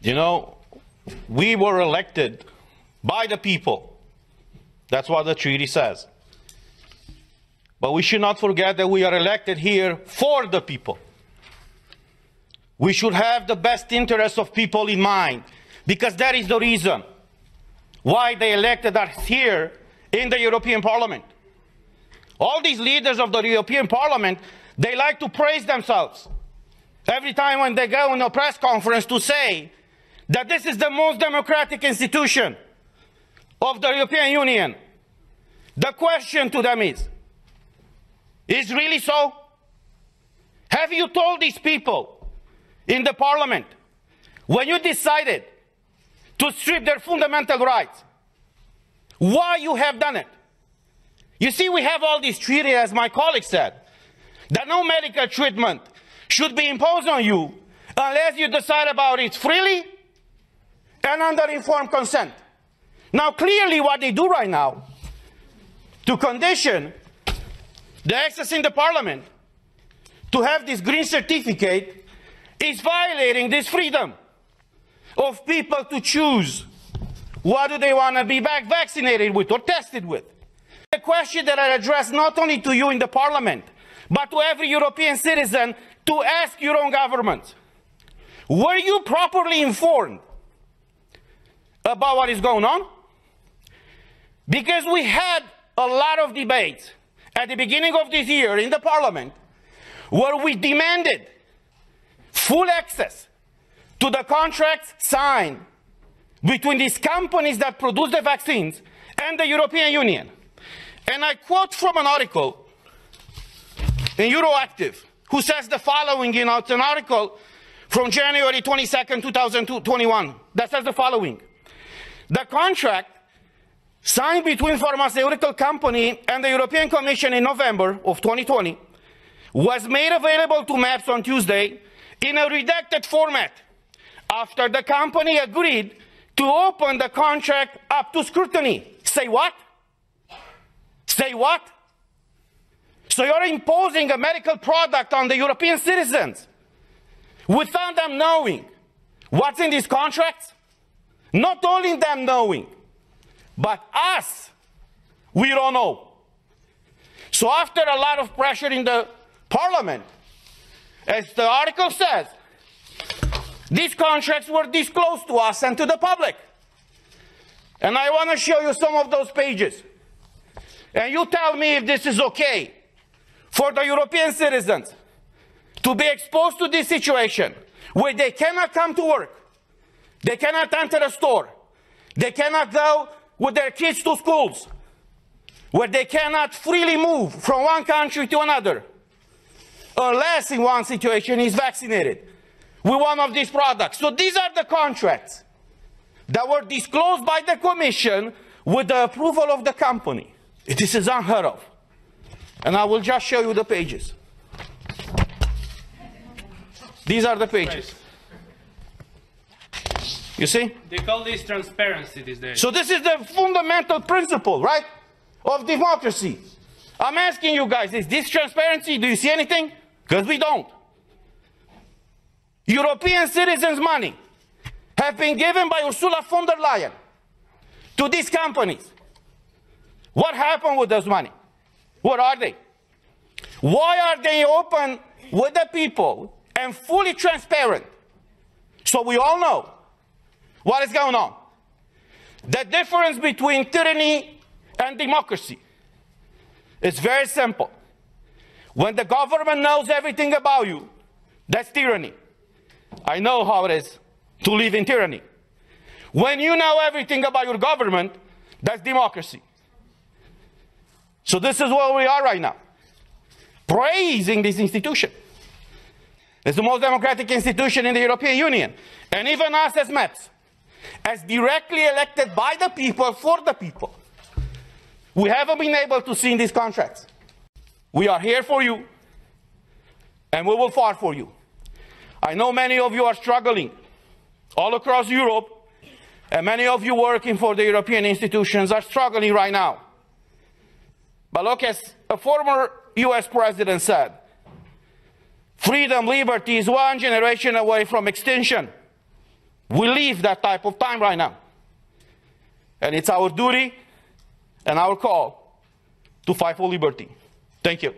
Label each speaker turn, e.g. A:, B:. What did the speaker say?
A: You know, we were elected by the people. That's what the treaty says. But we should not forget that we are elected here for the people. We should have the best interests of people in mind, because that is the reason why they elected us here in the European Parliament. All these leaders of the European Parliament, they like to praise themselves every time when they go in a press conference to say that this is the most democratic institution of the European Union. The question to them is really so? Have you told these people in the Parliament, when you decided to strip their fundamental rights, why you have done it? You see, we have all these treaties, as my colleague said, that no medical treatment should be imposed on you unless you decide about it freely and under informed consent. Now, clearly what they do right now to condition the access in the Parliament to have this green certificate is violating this freedom of people to choose what do they want to be vaccinated with or tested with. A question that I address not only to you in the Parliament, but to every European citizen, to ask your own government. Were you properly informed about what is going on? Because we had a lot of debates at the beginning of this year in the Parliament where we demanded full access to the contracts signed between these companies that produce the vaccines and the European Union. And I quote from an article in Euroactive, who says the following, it's an article from January 22nd, 2021, that says the following. The contract signed between pharmaceutical company and the European Commission in November of 2020 was made available to MEPs on Tuesday in a redacted format after the company agreed to open the contract up to scrutiny. Say what? Say what? So you're imposing a medical product on the European citizens without them knowing what's in these contracts? Not only them knowing, but us, we don't know. So after a lot of pressure in the Parliament, as the article says, these contracts were disclosed to us and to the public. And I want to show you some of those pages. And you tell me if this is okay for the European citizens to be exposed to this situation where they cannot come to work, they cannot enter a store, they cannot go with their kids to schools, where they cannot freely move from one country to another, unless in one situation is vaccinated with one of these products. So these are the contracts that were disclosed by the Commission with the approval of the company. This is unheard of. And I will just show you the pages. These are the pages. You see?
B: They call this transparency these days.
A: So this is the fundamental principle, right, of democracy. I'm asking you guys, is this transparency? Do you see anything? Because we don't. European citizens' money have been given by Ursula von der Leyen to these companies. What happened with those money? What are they? Why are they open with the people and fully transparent so we all know what is going on? The difference between tyranny and democracy is very simple. When the government knows everything about you, that's tyranny. I know how it is to live in tyranny. When you know everything about your government, that's democracy. So this is where we are right now, praising this institution. It's the most democratic institution in the European Union. And even us as MEPs, as directly elected by the people, for the people, we haven't been able to see in these contracts. We are here for you, and we will fight for you. I know many of you are struggling all across Europe, and many of you working for the European institutions are struggling right now. But look, as a former US president said, freedom, liberty is one generation away from extinction. We live that type of time right now. And it's our duty and our call to fight for liberty. Thank you.